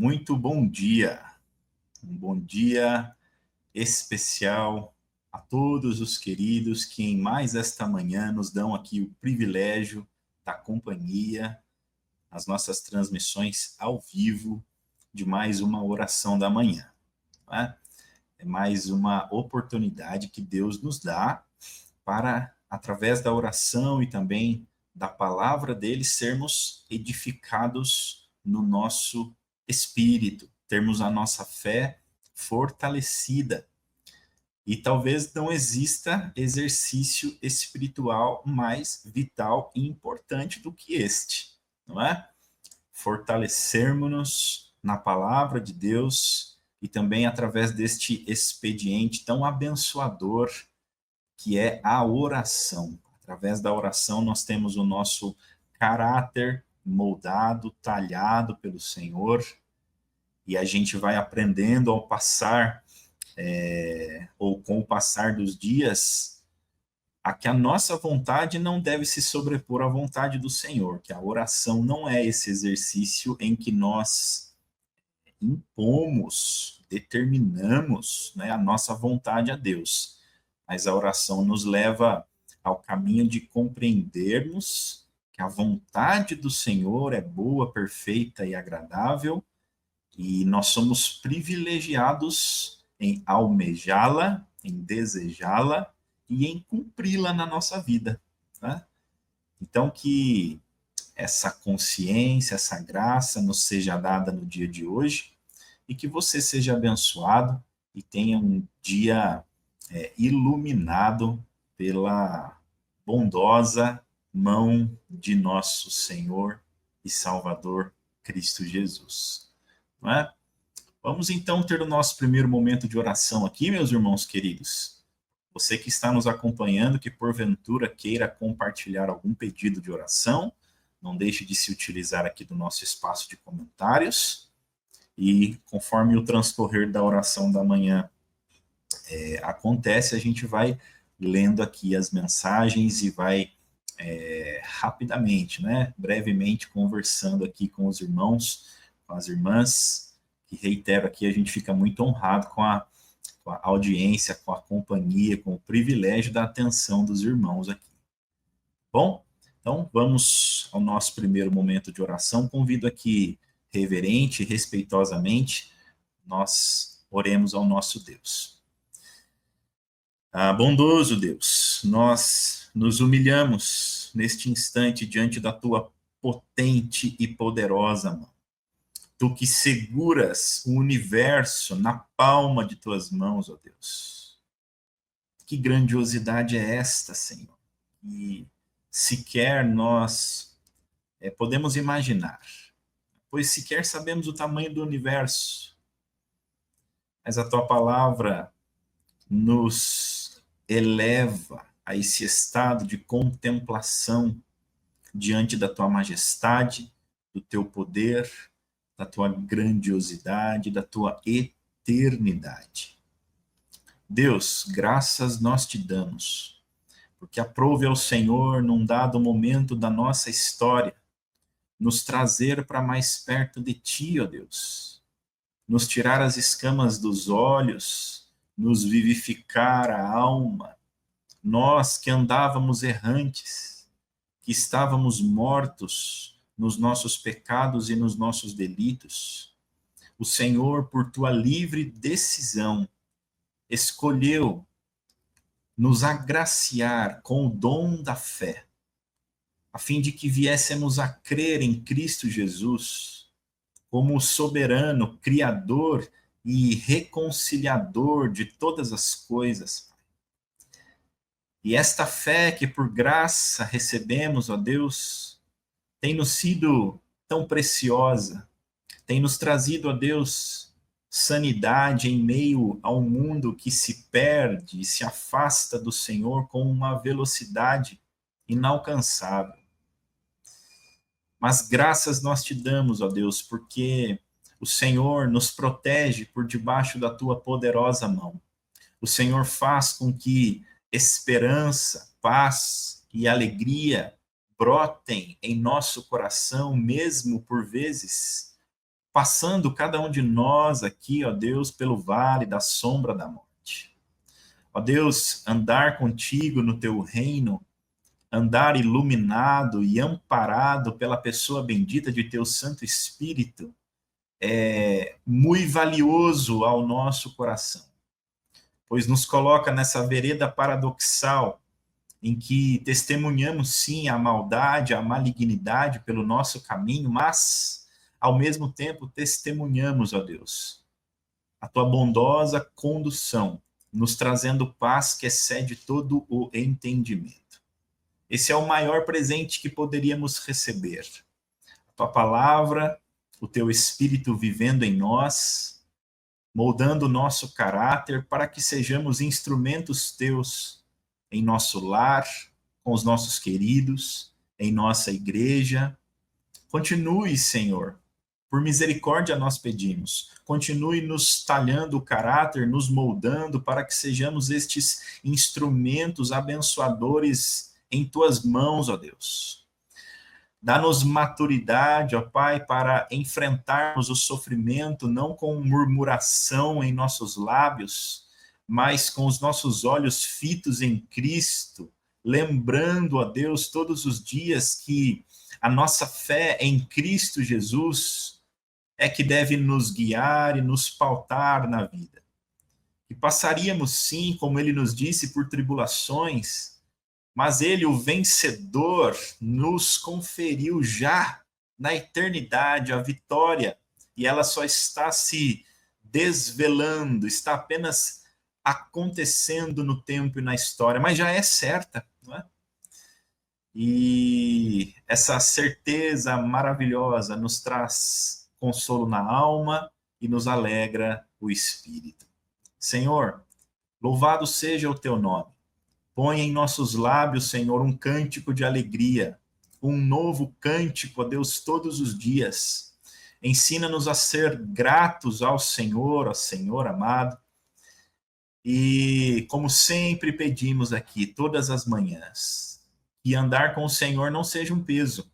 Muito bom dia. Um bom dia especial a todos os queridos que em mais esta manhã nos dão aqui o privilégio da companhia, as nossas transmissões ao vivo de mais uma oração da manhã. Não é? É mais uma oportunidade que Deus nos dá para, através da oração e também da palavra dele, sermos edificados no nosso espírito, termos a nossa fé fortalecida. E talvez não exista exercício espiritual mais vital e importante do que este, não é? Fortalecermos-nos na palavra de Deus e também através deste expediente tão abençoador que é a oração. Através da oração nós temos o nosso caráter moldado, talhado pelo Senhor, e a gente vai aprendendo ao passar, ou com o passar dos dias, a que a nossa vontade não deve se sobrepor à vontade do Senhor, que a oração não é esse exercício em que nós impomos, determinamos, né, a nossa vontade a Deus, mas a oração nos leva ao caminho de compreendermos que a vontade do Senhor é boa, perfeita e agradável, e nós somos privilegiados em almejá-la, em desejá-la e em cumpri-la na nossa vida. Né? Então, que essa consciência, essa graça nos seja dada no dia de hoje e que você seja abençoado e tenha um dia iluminado pela bondosa mão de nosso Senhor e Salvador Cristo Jesus. Não é? Vamos então ter o nosso primeiro momento de oração aqui, meus irmãos queridos. Você que está nos acompanhando, que porventura queira compartilhar algum pedido de oração, não deixe de se utilizar aqui do nosso espaço de comentários. E conforme o transcorrer da oração da manhã acontece, a gente vai lendo aqui as mensagens e vai rapidamente, né, brevemente conversando aqui com os irmãos, com as irmãs, que reitero aqui, a gente fica muito honrado com a audiência, com a companhia, com o privilégio da atenção dos irmãos aqui. Bom, então vamos ao nosso primeiro momento de oração. Convido aqui, reverente e respeitosamente, nós oremos ao nosso Deus. Bondoso Deus, nós nos humilhamos neste instante diante da tua potente e poderosa mão. Tu que seguras o universo na palma de tuas mãos, ó Deus. Que grandiosidade é esta, Senhor? E sequer nós podemos imaginar, pois sequer sabemos o tamanho do universo. Mas a tua palavra nos eleva a esse estado de contemplação diante da tua majestade, do teu poder, da tua grandiosidade, da tua eternidade. Deus, graças nós te damos, porque aprove ao Senhor, num dado momento da nossa história, nos trazer para mais perto de ti, ó Deus, nos tirar as escamas dos olhos, nos vivificar a alma, nós que andávamos errantes, que estávamos mortos nos nossos pecados e nos nossos delitos. O Senhor, por tua livre decisão, escolheu nos agraciar com o dom da fé, a fim de que viéssemos a crer em Cristo Jesus como o soberano, criador e reconciliador de todas as coisas. E esta fé que por graça recebemos, ó Deus, tem nos sido tão preciosa, tem nos trazido, ó Deus, sanidade em meio ao mundo que se perde e se afasta do Senhor com uma velocidade inalcançável. Mas graças nós te damos, ó Deus, porque o Senhor nos protege por debaixo da tua poderosa mão. O Senhor faz com que esperança, paz e alegria brotem em nosso coração, mesmo por vezes passando cada um de nós aqui, ó Deus, pelo vale da sombra da morte. Ó Deus, andar contigo no teu reino, andar iluminado e amparado pela pessoa bendita de teu Santo Espírito, é muito valioso ao nosso coração, pois nos coloca nessa vereda paradoxal em que testemunhamos sim a maldade, a malignidade pelo nosso caminho, mas ao mesmo tempo testemunhamos, ó Deus, a tua bondosa condução, nos trazendo paz que excede todo o entendimento. Esse é o maior presente que poderíamos receber. A tua palavra, o teu Espírito vivendo em nós, moldando o nosso caráter para que sejamos instrumentos teus em nosso lar, com os nossos queridos, em nossa igreja. Continue, Senhor, por misericórdia nós pedimos, continue nos talhando o caráter, nos moldando para que sejamos estes instrumentos abençoadores em tuas mãos, ó Deus. Dá-nos maturidade, ó Pai, para enfrentarmos o sofrimento não com murmuração em nossos lábios, mas com os nossos olhos fitos em Cristo, lembrando, ó Deus, todos os dias que a nossa fé em Cristo Jesus é que deve nos guiar e nos pautar na vida. E passaríamos, sim, como ele nos disse, por tribulações, mas ele, o vencedor, nos conferiu já na eternidade a vitória, e ela só está se desvelando, está apenas acontecendo no tempo e na história, mas já é certa, não é? E essa certeza maravilhosa nos traz consolo na alma e nos alegra o espírito. Senhor, louvado seja o teu nome. Põe em nossos lábios, Senhor, um cântico de alegria, um novo cântico, ó Deus, todos os dias. Ensina-nos a ser gratos ao Senhor amado. E, como sempre pedimos aqui, todas as manhãs, que andar com o Senhor não seja um peso,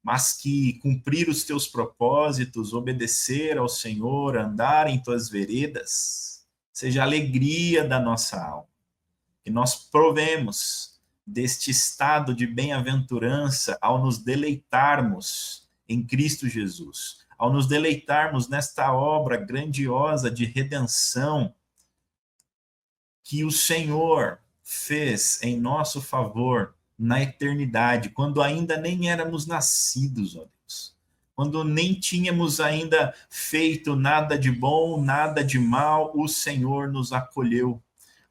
mas que cumprir os teus propósitos, obedecer ao Senhor, andar em tuas veredas, seja a alegria da nossa alma. Que nós provemos deste estado de bem-aventurança ao nos deleitarmos em Cristo Jesus, ao nos deleitarmos nesta obra grandiosa de redenção que o Senhor fez em nosso favor na eternidade, quando ainda nem éramos nascidos, ó Deus, quando nem tínhamos ainda feito nada de bom, nada de mal, o Senhor nos acolheu.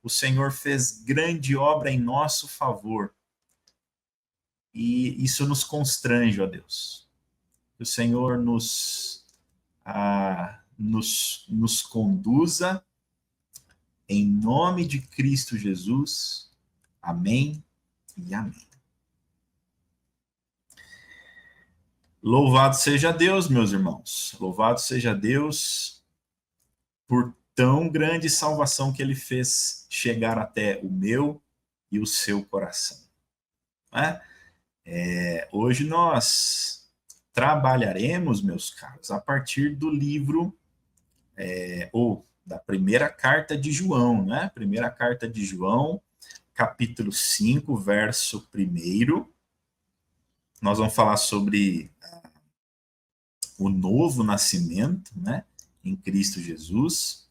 O Senhor fez grande obra em nosso favor. E isso nos constrange, ó Deus. Que o Senhor nos conduza em nome de Cristo Jesus. Amém e amém. Louvado seja Deus, meus irmãos. Louvado seja Deus por tão grande salvação que ele fez chegar até o meu e o seu coração. Hoje nós trabalharemos, meus caros, a partir do livro, ou da primeira carta de João, né? Primeira carta de João, capítulo 5, verso 1. Nós vamos falar sobre o novo nascimento, né? Em Cristo Jesus.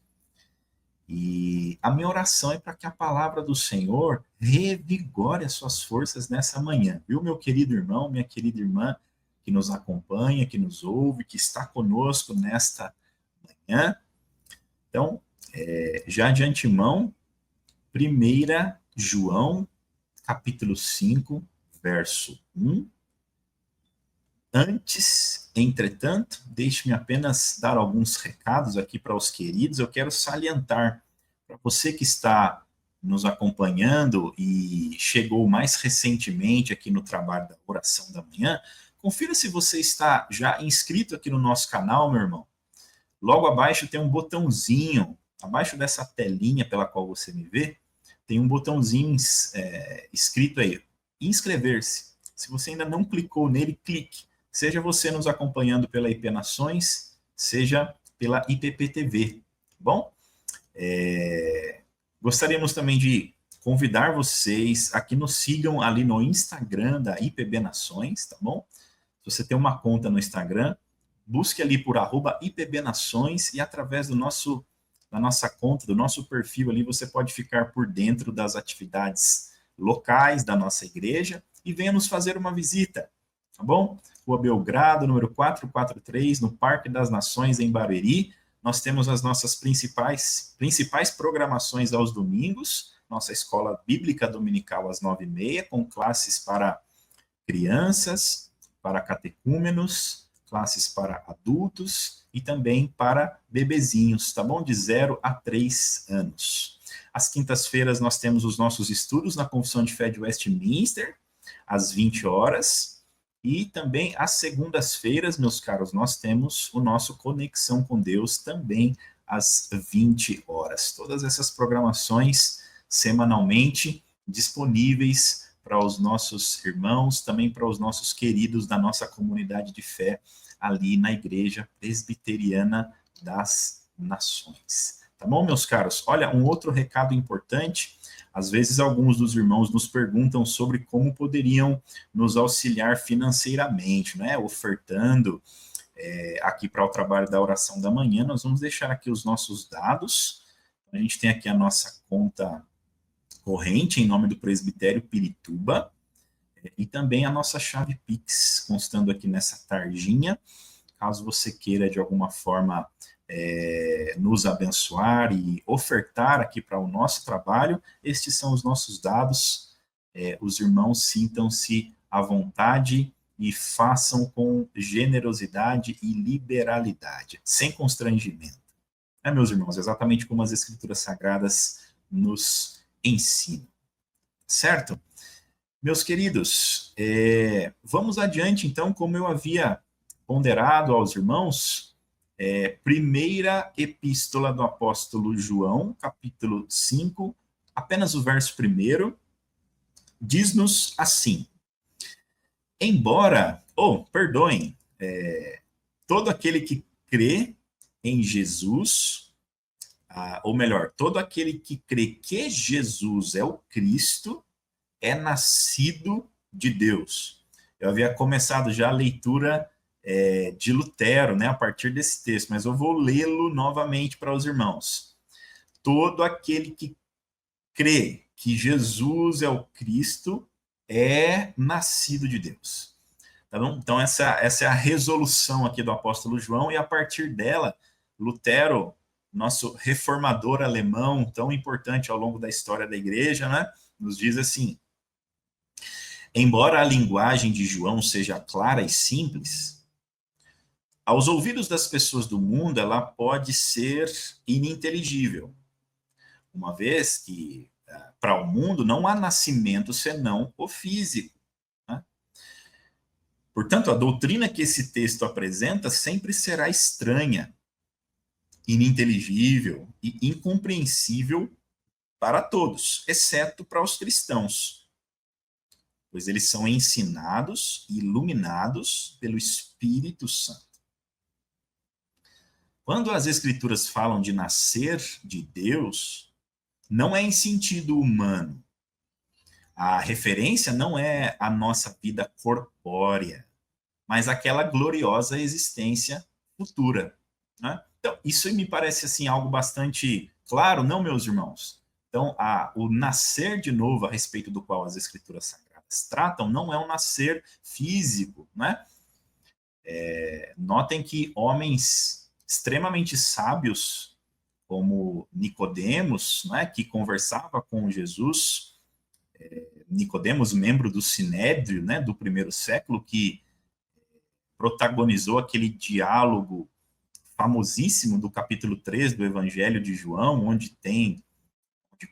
E a minha oração é para que a palavra do Senhor revigore as suas forças nessa manhã, viu, meu querido irmão, minha querida irmã, que nos acompanha, que nos ouve, que está conosco nesta manhã. Então, já de antemão, 1 João, capítulo 5, verso 1. Antes, entretanto, deixe-me apenas dar alguns recados aqui para os queridos. Eu quero salientar para você que está nos acompanhando e chegou mais recentemente aqui no trabalho da oração da manhã, confira se você está já inscrito aqui no nosso canal, meu irmão. Logo abaixo tem um botãozinho, abaixo dessa telinha pela qual você me vê, tem um botãozinho escrito aí, inscrever-se. Se você ainda não clicou nele, clique. Seja você nos acompanhando pela IP Nações, seja pela IPP-TV, tá bom? Gostaríamos também de convidar vocês a que nos sigam ali no Instagram da IPB Nações, tá bom? Se você tem uma conta no Instagram, busque ali por @IPB Nações e através da nossa conta, do nosso perfil ali, você pode ficar por dentro das atividades locais da nossa igreja e venha nos fazer uma visita, tá bom? Rua Belgrado, número 443, no Parque das Nações, em Barueri. Nós temos as nossas principais programações aos domingos, nossa escola bíblica dominical às 9h30, com classes para crianças, para catecúmenos, classes para adultos e também para bebezinhos, tá bom? De 0 a 3 anos. Às quintas-feiras nós temos os nossos estudos na Confissão de Fé de Westminster, às 20 horas. E também às segundas-feiras, meus caros, nós temos o nosso Conexão com Deus também às 20 horas. Todas essas programações semanalmente disponíveis para os nossos irmãos, também para os nossos queridos da nossa comunidade de fé ali na Igreja Presbiteriana das Nações. Tá bom, meus caros? Olha, um outro recado importante. Às vezes, alguns dos irmãos nos perguntam sobre como poderiam nos auxiliar financeiramente, né? Ofertando aqui para o trabalho da oração da manhã. Nós vamos deixar aqui os nossos dados. A gente tem aqui a nossa conta corrente em nome do Presbitério Pirituba e também a nossa chave Pix, constando aqui nessa tarjinha. Caso você queira, de alguma forma, nos abençoar e ofertar aqui para o nosso trabalho, estes são os nossos dados. Os irmãos sintam-se à vontade e façam com generosidade e liberalidade, sem constrangimento. Meus irmãos, exatamente como as Escrituras Sagradas nos ensinam. Certo? Meus queridos, vamos adiante, então, como eu havia ponderado aos irmãos, primeira epístola do apóstolo João, capítulo 5, apenas o verso 1, diz-nos assim: perdoem, todo aquele que crê em Jesus, ou melhor, todo aquele que crê que Jesus é o Cristo, é nascido de Deus. Eu havia começado já a leitura de Lutero, né, a partir desse texto, mas eu vou lê-lo novamente para os irmãos. Todo aquele que crê que Jesus é o Cristo é nascido de Deus. Tá bom? Então, essa é a resolução aqui do apóstolo João, e a partir dela, Lutero, nosso reformador alemão, tão importante ao longo da história da igreja, né, nos diz assim: embora a linguagem de João seja clara e simples, aos ouvidos das pessoas do mundo, ela pode ser ininteligível, uma vez que, para o mundo, não há nascimento senão o físico. Né? Portanto, a doutrina que esse texto apresenta sempre será estranha, ininteligível e incompreensível para todos, exceto para os cristãos, pois eles são ensinados e iluminados pelo Espírito Santo. Quando as Escrituras falam de nascer de Deus, não é em sentido humano. A referência não é a nossa vida corpórea, mas aquela gloriosa existência futura. Né? Então, isso me parece assim algo bastante claro, não, meus irmãos? Então, o nascer de novo, a respeito do qual as Escrituras Sagradas tratam, não é um nascer físico. Né? Notem que homens extremamente sábios, como Nicodemos, né, que conversava com Jesus, Nicodemos, membro do Sinédrio, né, do primeiro século, que protagonizou aquele diálogo famosíssimo do capítulo 3 do Evangelho de João, onde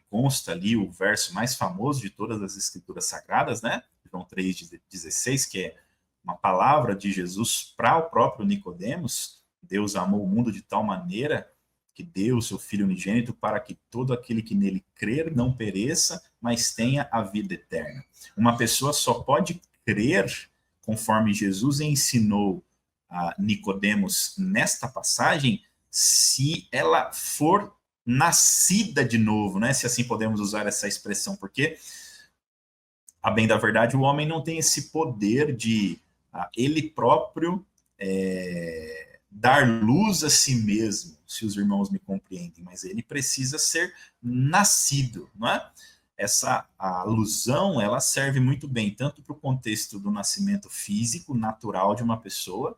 consta ali o verso mais famoso de todas as Escrituras Sagradas, né, João 3,16, que é uma palavra de Jesus para o próprio Nicodemos. Deus amou o mundo de tal maneira que deu o seu Filho unigênito para que todo aquele que nele crer não pereça, mas tenha a vida eterna. Uma pessoa só pode crer conforme Jesus ensinou a Nicodemos nesta passagem, se ela for nascida de novo, né? Se assim podemos usar essa expressão, porque, a bem da verdade, o homem não tem esse poder de ele próprio dar luz a si mesmo, se os irmãos me compreendem, mas ele precisa ser nascido, não é? Essa alusão, ela serve muito bem tanto para o contexto do nascimento físico, natural de uma pessoa,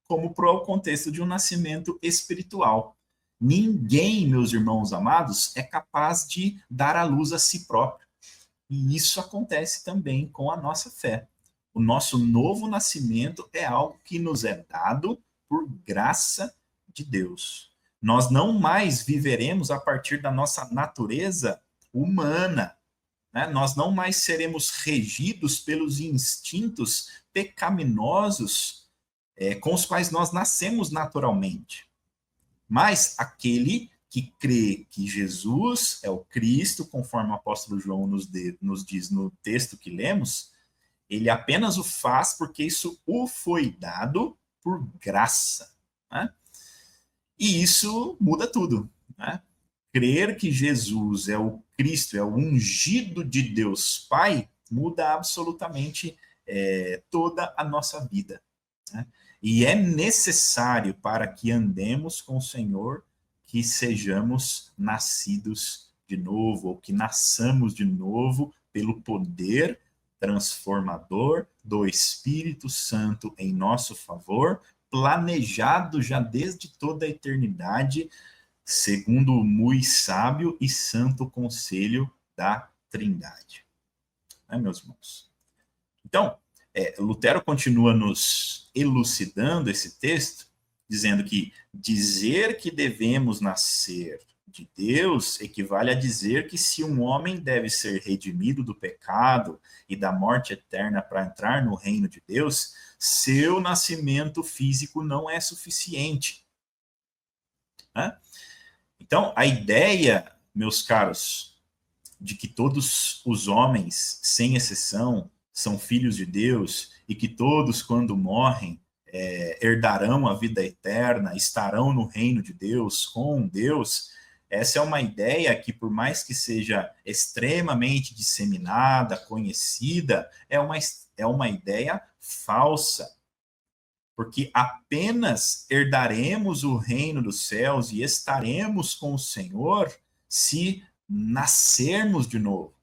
como para o contexto de um nascimento espiritual. Ninguém, meus irmãos amados, é capaz de dar a luz a si próprio. E isso acontece também com a nossa fé. O nosso novo nascimento é algo que nos é dado por graça de Deus. Nós não mais viveremos a partir da nossa natureza humana, né? Nós não mais seremos regidos pelos instintos pecaminosos com os quais nós nascemos naturalmente. Mas aquele que crê que Jesus é o Cristo, conforme o apóstolo João nos diz no texto que lemos, ele apenas o faz porque isso o foi dado por graça, né? E isso muda tudo, né? Crer que Jesus é o Cristo, é o ungido de Deus Pai, muda absolutamente toda a nossa vida, né? E é necessário para que andemos com o Senhor que sejamos nascidos de novo, ou que nasçamos de novo pelo poder transformador do Espírito Santo em nosso favor, planejado já desde toda a eternidade, segundo o muito sábio e santo conselho da Trindade. Né, meus irmãos? Então, Lutero continua nos elucidando esse texto, dizendo que dizer que devemos nascer de Deus equivale a dizer que se um homem deve ser redimido do pecado e da morte eterna para entrar no reino de Deus, seu nascimento físico não é suficiente. Né? Então, a ideia, meus caros, de que todos os homens, sem exceção, são filhos de Deus e que todos, quando morrem, herdarão a vida eterna, estarão no reino de Deus, com Deus, essa é uma ideia que, por mais que seja extremamente disseminada, conhecida, é uma ideia falsa. Porque apenas herdaremos o reino dos céus e estaremos com o Senhor se nascermos de novo.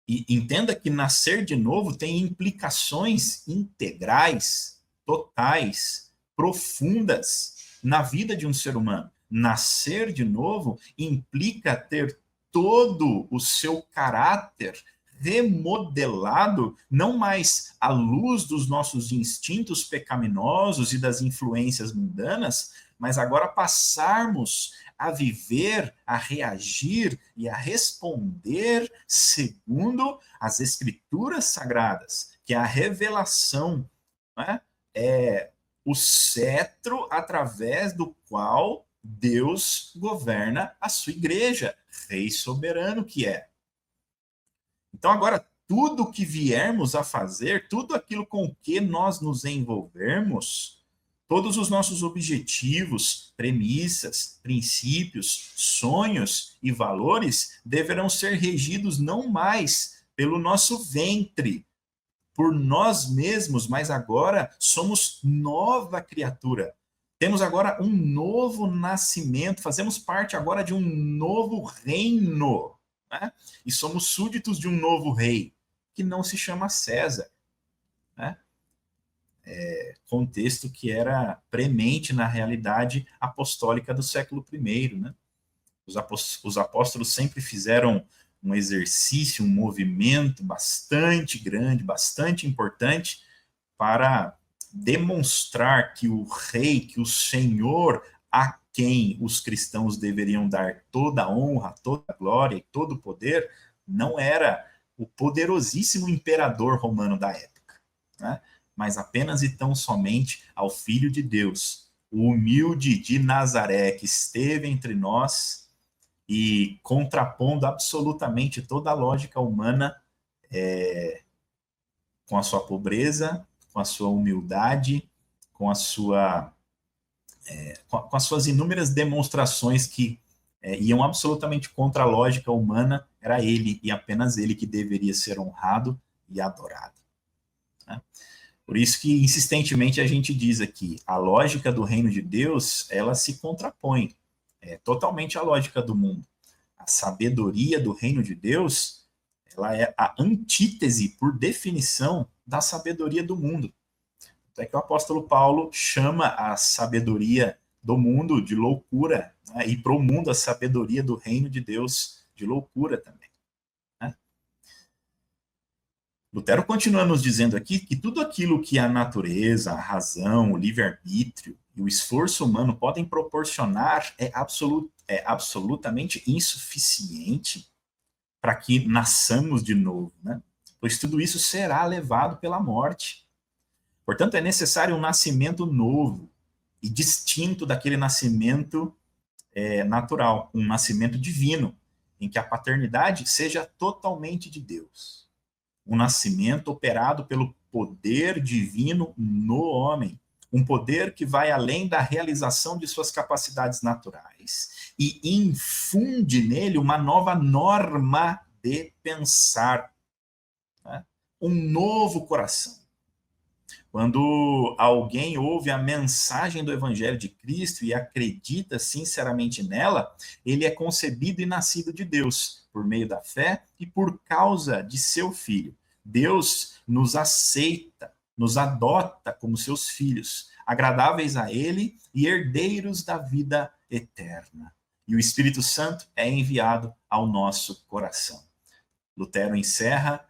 E entenda que nascer de novo tem implicações integrais, totais, profundas na vida de um ser humano. Nascer de novo implica ter todo o seu caráter remodelado, não mais à luz dos nossos instintos pecaminosos e das influências mundanas, mas agora passarmos a viver, a reagir e a responder segundo as Escrituras Sagradas, que é a revelação, né? É o cetro através do qual Deus governa a sua igreja, Rei soberano que é. Então, agora, tudo que viermos a fazer, tudo aquilo com que nós nos envolvermos, todos os nossos objetivos, premissas, princípios, sonhos e valores deverão ser regidos não mais pelo nosso ventre, por nós mesmos, mas agora somos nova criatura. Temos agora um novo nascimento, fazemos parte agora de um novo reino, né? E somos súditos de um novo rei, que não se chama César, né? Contexto que era premente na realidade apostólica do século I, né? Os apóstolos sempre fizeram um exercício, um movimento bastante grande, bastante importante para demonstrar que o rei, que o Senhor, a quem os cristãos deveriam dar toda a honra, toda a glória e todo o poder, não era o poderosíssimo imperador romano da época, né? Mas apenas e tão somente ao Filho de Deus, o humilde de Nazaré, que esteve entre nós e contrapondo absolutamente toda a lógica humana com a sua pobreza, com a sua humildade com a sua com as suas inúmeras demonstrações que iam absolutamente contra a lógica humana, era ele e apenas ele que deveria ser honrado e adorado. Né? Por isso que insistentemente a gente diz aqui, a lógica do reino de Deus, ela se contrapõe totalmente à lógica do mundo. A sabedoria do reino de Deus, ela é a antítese, por definição, da sabedoria do mundo. Até que o apóstolo Paulo chama a sabedoria do mundo de loucura, né? E para o mundo a sabedoria do reino de Deus de loucura também. Né? Lutero continua nos dizendo aqui que tudo aquilo que a natureza, a razão, o livre-arbítrio e o esforço humano podem proporcionar é absolutamente insuficiente para que nasçamos de novo, né? Pois tudo isso será levado pela morte. Portanto, é necessário um nascimento novo e distinto daquele nascimento natural, um nascimento divino, em que a paternidade seja totalmente de Deus. Um nascimento operado pelo poder divino no homem, um poder que vai além da realização de suas capacidades naturais e infunde nele uma nova norma de pensar, né? Um novo coração. Quando alguém ouve a mensagem do Evangelho de Cristo e acredita sinceramente nela, ele é concebido e nascido de Deus, por meio da fé e por causa de seu Filho. Deus nos aceita, nos adota como seus filhos, agradáveis a Ele e herdeiros da vida eterna. E o Espírito Santo é enviado ao nosso coração. Lutero encerra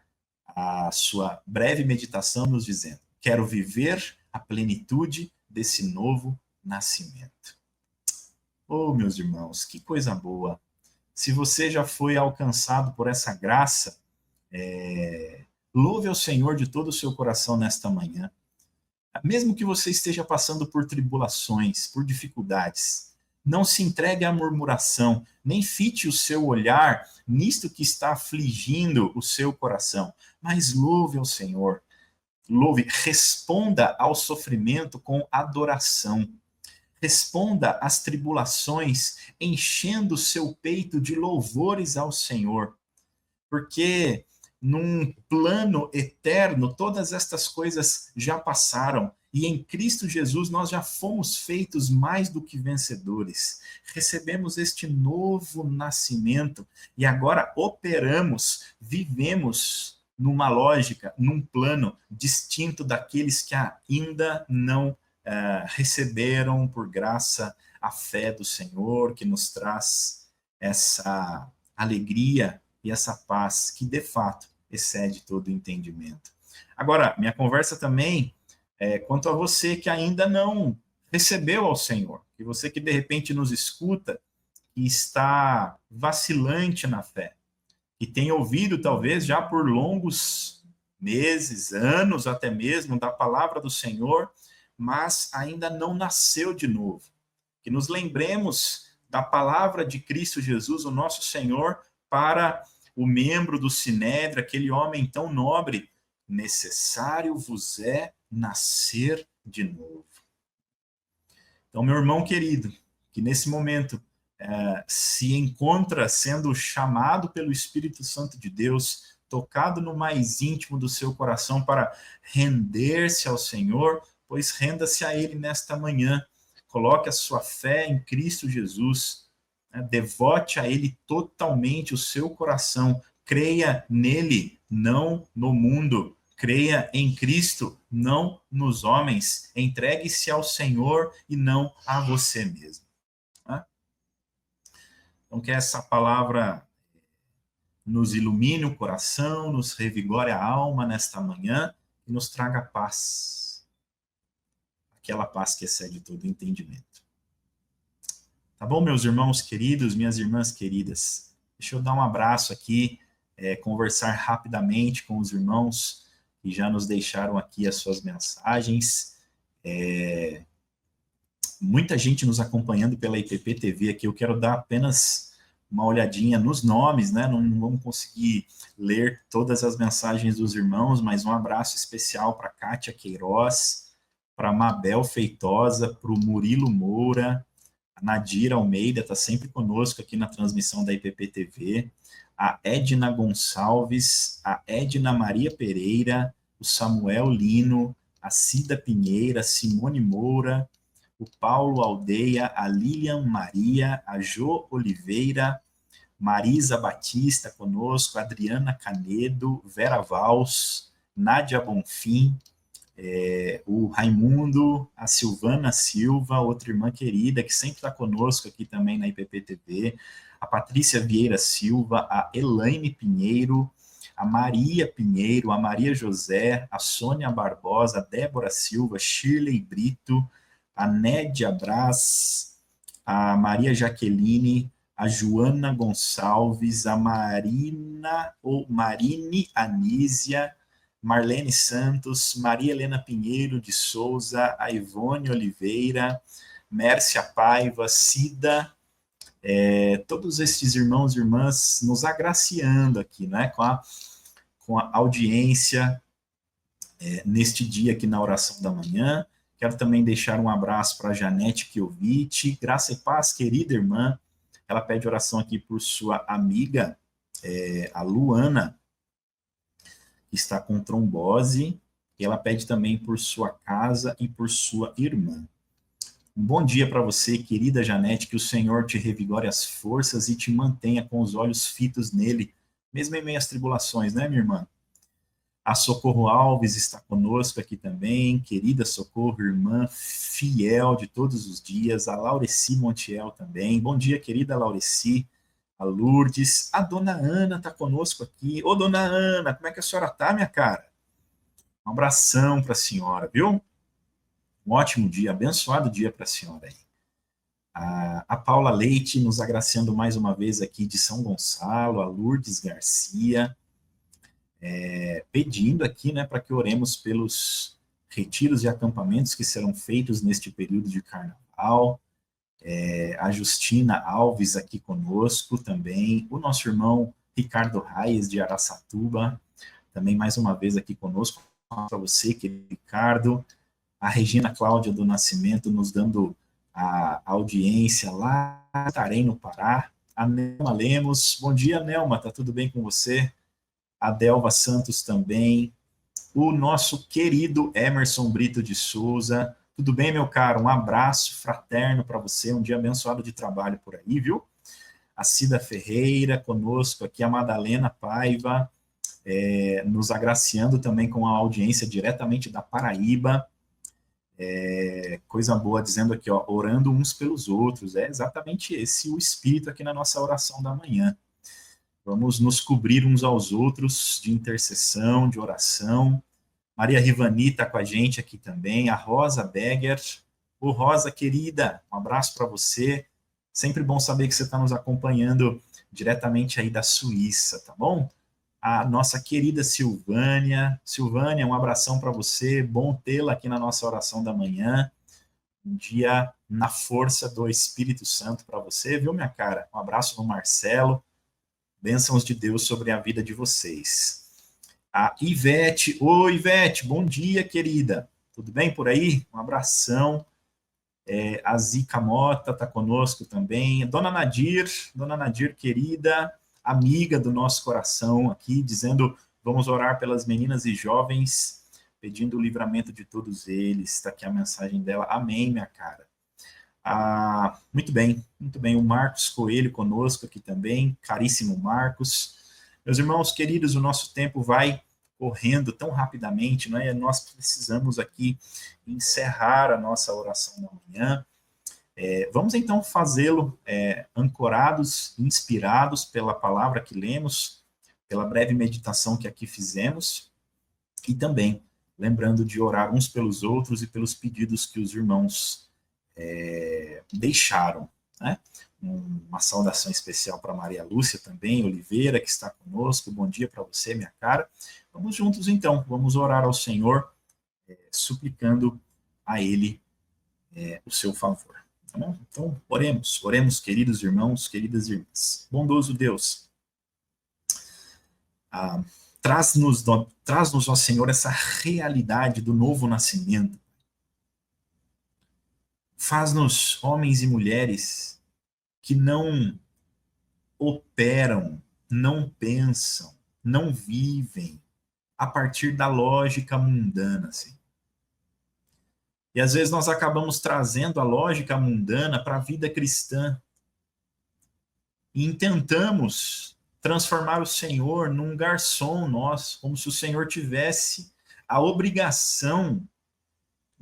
a sua breve meditação nos dizendo: quero viver a plenitude desse novo nascimento. Oh, meus irmãos, que coisa boa! Se você já foi alcançado por essa graça, louve ao Senhor de todo o seu coração nesta manhã. Mesmo que você esteja passando por tribulações, por dificuldades, não se entregue à murmuração, nem fite o seu olhar nisto que está afligindo o seu coração, mas louve ao Senhor. Louve, responda ao sofrimento com adoração. Responda às tribulações, enchendo o seu peito de louvores ao Senhor. Porque num plano eterno, todas estas coisas já passaram. E em Cristo Jesus nós já fomos feitos mais do que vencedores. Recebemos este novo nascimento e agora operamos, vivemos numa lógica, num plano distinto daqueles que ainda não receberam por graça a fé do Senhor, que nos traz essa alegria e essa paz que, de fato, excede todo o entendimento. Agora, minha conversa também é quanto a você que ainda não recebeu ao Senhor, e você que, de repente, nos escuta e está vacilante na fé, e tem ouvido, talvez, já por longos meses, anos até mesmo, da palavra do Senhor, mas ainda não nasceu de novo. Que nos lembremos da palavra de Cristo Jesus, o nosso Senhor, para o membro do Sinédrio, aquele homem tão nobre: necessário vos é nascer de novo. Então, meu irmão querido, que nesse momento se encontra sendo chamado pelo Espírito Santo de Deus, tocado no mais íntimo do seu coração para render-se ao Senhor, pois renda-se a Ele nesta manhã. Coloque a sua fé em Cristo Jesus, devote a Ele totalmente o seu coração, creia nele, não no mundo, creia em Cristo, não nos homens, entregue-se ao Senhor e não a você mesmo. Então, que essa palavra nos ilumine o coração, nos revigore a alma nesta manhã e nos traga paz. Aquela paz que excede todo entendimento. Tá bom, meus irmãos queridos, minhas irmãs queridas? Deixa eu dar um abraço aqui, conversar rapidamente com os irmãos que já nos deixaram aqui as suas mensagens. Muita gente nos acompanhando pela IPP TV aqui. Eu quero dar apenas uma olhadinha nos nomes, né? Não vamos conseguir ler todas as mensagens dos irmãos, mas um abraço especial para Kátia Queiroz, para a Mabel Feitosa, para o Murilo Moura, a Nadira Almeida está sempre conosco aqui na transmissão da IPP-TV, a Edna Gonçalves, a Edna Maria Pereira, o Samuel Lino, a Cida Pinheira, a Simone Moura, o Paulo Aldeia, a Lilian Maria, a Jo Oliveira, Marisa Batista conosco, Adriana Canedo, Vera Vals, Nádia Bonfim, o Raimundo, a Silvana Silva, outra irmã querida, que sempre está conosco aqui também na IPP-TV, a Patrícia Vieira Silva, a Elaine Pinheiro, a Maria Pinheiro, a Maria José, a Sônia Barbosa, a Débora Silva, Shirley Brito, a Nédia Brás, a Maria Jaqueline, a Joana Gonçalves, a Marina, ou Marine Anísia, Marlene Santos, Maria Helena Pinheiro de Souza, a Ivone Oliveira, Mércia Paiva, Cida, todos esses irmãos e irmãs nos agraciando aqui, né, com a audiência neste dia aqui na oração da manhã. Quero também deixar um abraço para a Janete Kiovitch, graça e paz, querida irmã. Ela pede oração aqui por sua amiga, a Luana, que está com trombose, e ela pede também por sua casa e por sua irmã. Um bom dia para você, querida Janete, que o Senhor te revigore as forças e te mantenha com os olhos fitos nele, mesmo em meio às tribulações, né, minha irmã? A Socorro Alves está conosco aqui também, querida Socorro, irmã fiel de todos os dias, a Laureci Montiel também. Bom dia, querida Laureci, a Lourdes, a dona Ana está conosco aqui. Ô, dona Ana, como é que a senhora está, minha cara? Um abração para a senhora, viu? Um ótimo dia, abençoado dia para a senhora aí. A Paula Leite nos agraciando mais uma vez aqui de São Gonçalo, a Lourdes Garcia, pedindo aqui, né, para que oremos pelos retiros e acampamentos que serão feitos neste período de carnaval. A Justina Alves aqui conosco também, o nosso irmão Ricardo Reis de Araçatuba, também mais uma vez aqui conosco, para você, querido Ricardo, a Regina Cláudia do Nascimento nos dando a audiência lá, estarei no Pará, a Nelma Lemos, bom dia Nelma, tá tudo bem com você? A Delva Santos também, o nosso querido Emerson Brito de Souza. Tudo bem, meu caro? Um abraço fraterno para você, um dia abençoado de trabalho por aí, viu? A Cida Ferreira conosco aqui, a Madalena Paiva, nos agraciando também com a audiência diretamente da Paraíba. Coisa boa, dizendo aqui, ó, orando uns pelos outros. É exatamente esse o espírito aqui na nossa oração da manhã. Vamos nos cobrir uns aos outros de intercessão, de oração. Maria Rivani está com a gente aqui também, a Rosa Begger. Ô, Rosa, querida, um abraço para você. Sempre bom saber que você está nos acompanhando diretamente aí da Suíça, tá bom? A nossa querida Silvânia. Silvânia, um abração para você. Bom tê-la aqui na nossa oração da manhã. Um dia na força do Espírito Santo para você, viu, minha cara? Um abraço no Marcelo. Bênçãos de Deus sobre a vida de vocês. A Ivete, oi Ivete, bom dia, querida. Tudo bem por aí? Um abração. A Zica Mota está conosco também. Dona Nadir, querida, amiga do nosso coração aqui, dizendo, vamos orar pelas meninas e jovens, pedindo o livramento de todos eles. Está aqui a mensagem dela. Amém, minha cara. Muito bem. O Marcos Coelho conosco aqui também, caríssimo Marcos. Meus irmãos queridos, o nosso tempo vai correndo tão rapidamente, não é? Nós precisamos aqui encerrar a nossa oração da manhã. Vamos então fazê-lo ancorados, inspirados pela palavra que lemos, pela breve meditação que aqui fizemos, e também lembrando de orar uns pelos outros e pelos pedidos que os irmãos deixaram, né? Uma saudação especial para Maria Lúcia também, Oliveira, que está conosco. Bom dia para você, minha cara. Vamos juntos então, vamos orar ao Senhor, suplicando a Ele o seu favor. Tá bom? Então, oremos, queridos irmãos, queridas irmãs. Bondoso Deus, traz-nos, ó Senhor, essa realidade do novo nascimento. Faz-nos homens e mulheres que não operam, não pensam, não vivem a partir da lógica mundana, assim. E às vezes nós acabamos trazendo a lógica mundana para a vida cristã e intentamos transformar o Senhor num garçom nosso, como se o Senhor tivesse a obrigação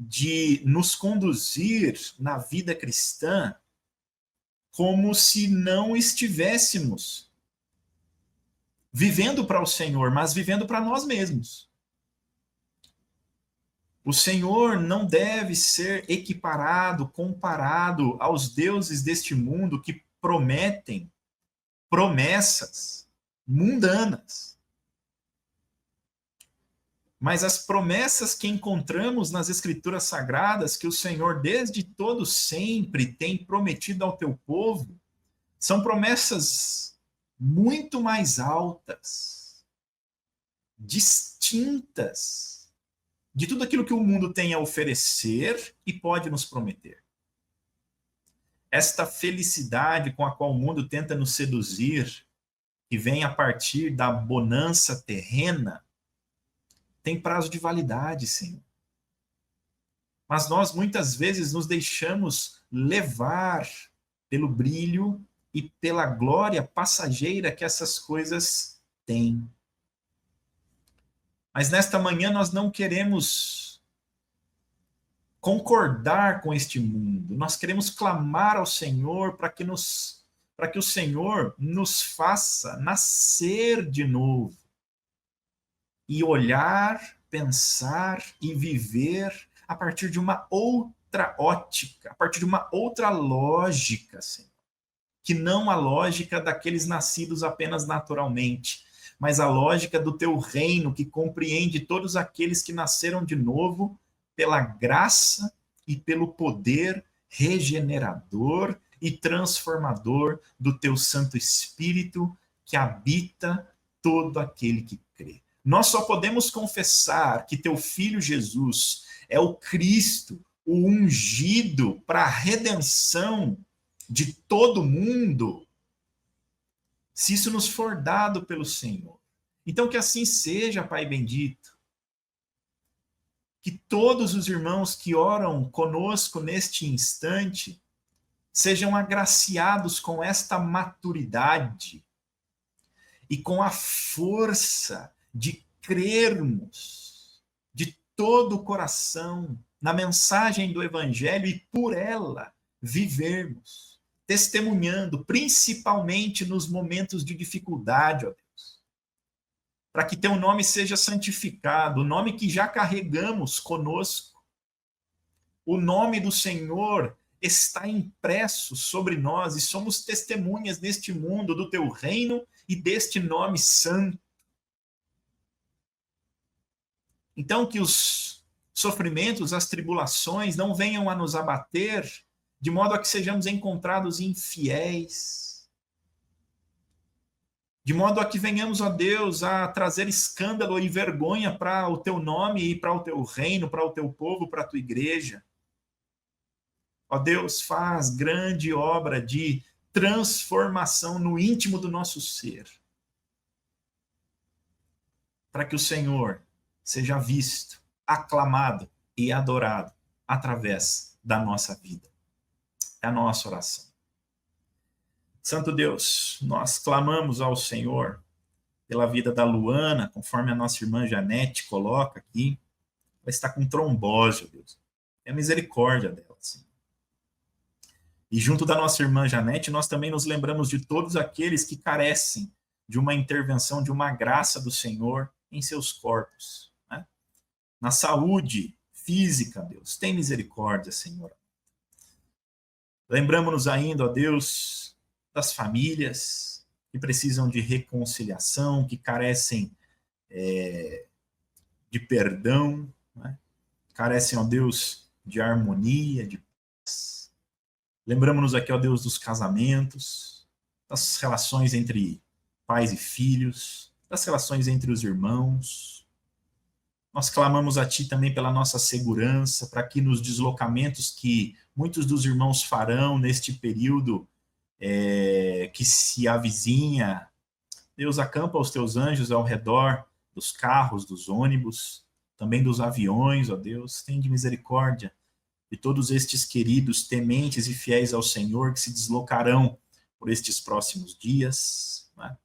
de nos conduzir na vida cristã como se não estivéssemos vivendo para o Senhor, mas vivendo para nós mesmos. O Senhor não deve ser equiparado, comparado aos deuses deste mundo que prometem promessas mundanas. Mas as promessas que encontramos nas Escrituras Sagradas, que o Senhor desde todo sempre tem prometido ao teu povo, são promessas muito mais altas, distintas de tudo aquilo que o mundo tem a oferecer e pode nos prometer. Esta felicidade com a qual o mundo tenta nos seduzir, que vem a partir da bonança terrena, tem prazo de validade, Senhor. Mas nós muitas vezes nos deixamos levar pelo brilho e pela glória passageira que essas coisas têm. Mas nesta manhã nós não queremos concordar com este mundo. Nós queremos clamar ao Senhor para que o Senhor nos faça nascer de novo e olhar, pensar e viver a partir de uma outra ótica, a partir de uma outra lógica, Senhor, que não a lógica daqueles nascidos apenas naturalmente, mas a lógica do teu reino, que compreende todos aqueles que nasceram de novo pela graça e pelo poder regenerador e transformador do teu Santo Espírito, que habita todo aquele que crê. Nós só podemos confessar que teu Filho Jesus é o Cristo, o ungido para a redenção de todo mundo, se isso nos for dado pelo Senhor. Então que assim seja, Pai bendito. Que todos os irmãos que oram conosco neste instante sejam agraciados com esta maturidade e com a força de crermos de todo o coração na mensagem do Evangelho e por ela vivermos, testemunhando, principalmente nos momentos de dificuldade, ó Deus, para que teu nome seja santificado, o nome que já carregamos conosco. O nome do Senhor está impresso sobre nós e somos testemunhas neste mundo do teu reino e deste nome santo. Então, que os sofrimentos, as tribulações não venham a nos abater, de modo a que sejamos encontrados infiéis, de modo a que venhamos, ó Deus, a trazer escândalo e vergonha para o teu nome e para o teu reino, para o teu povo, para a tua igreja. Ó Deus, faz grande obra de transformação no íntimo do nosso ser, para que o Senhor seja visto, aclamado e adorado através da nossa vida. É a nossa oração. Santo Deus, nós clamamos ao Senhor pela vida da Luana, conforme a nossa irmã Janete coloca aqui. Ela está com trombose, Deus. É a misericórdia dela, Senhor. E junto da nossa irmã Janete, nós também nos lembramos de todos aqueles que carecem de uma intervenção, de uma graça do Senhor em seus corpos. Na saúde física, Deus, tem misericórdia, Senhor. Lembramos-nos ainda, ó Deus, das famílias que precisam de reconciliação, que carecem de perdão, né? Carecem, ó Deus, de harmonia, de paz. Lembramos-nos aqui, ó Deus, dos casamentos, das relações entre pais e filhos, das relações entre os irmãos. Nós clamamos a Ti também pela nossa segurança, para que nos deslocamentos que muitos dos irmãos farão neste período que se avizinha, Deus, acampa os Teus anjos ao redor dos carros, dos ônibus, também dos aviões, ó Deus, tem de misericórdia de todos estes queridos, tementes e fiéis ao Senhor que se deslocarão por estes próximos dias, né?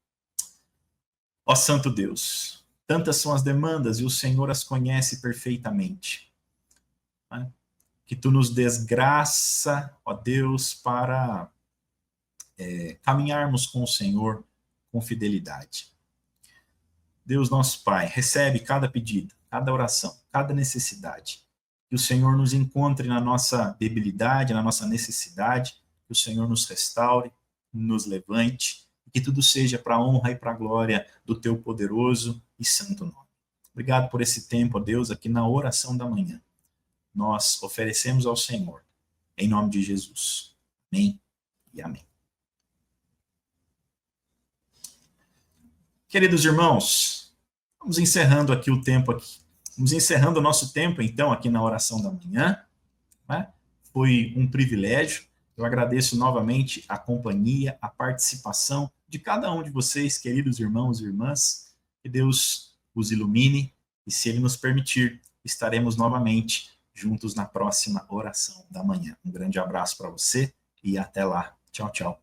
Ó Santo Deus, tantas são as demandas e o Senhor as conhece perfeitamente, né? Que Tu nos des graça, ó Deus, para caminharmos com o Senhor com fidelidade. Deus nosso Pai, recebe cada pedido, cada oração, cada necessidade. Que o Senhor nos encontre na nossa debilidade, na nossa necessidade, que o Senhor nos restaure, nos levante, e que tudo seja para a honra e para a glória do Teu poderoso e santo nome. Obrigado por esse tempo, ó Deus, aqui na oração da manhã. Nós oferecemos ao Senhor, em nome de Jesus. Amém e amém. Queridos irmãos, vamos encerrando aqui o tempo aqui. Vamos encerrando o nosso tempo, então, aqui na oração da manhã, né? Foi um privilégio. Eu agradeço novamente a companhia, a participação de cada um de vocês, queridos irmãos e irmãs. Que Deus os ilumine e, se Ele nos permitir, estaremos novamente juntos na próxima oração da manhã. Um grande abraço para você e até lá. Tchau, tchau.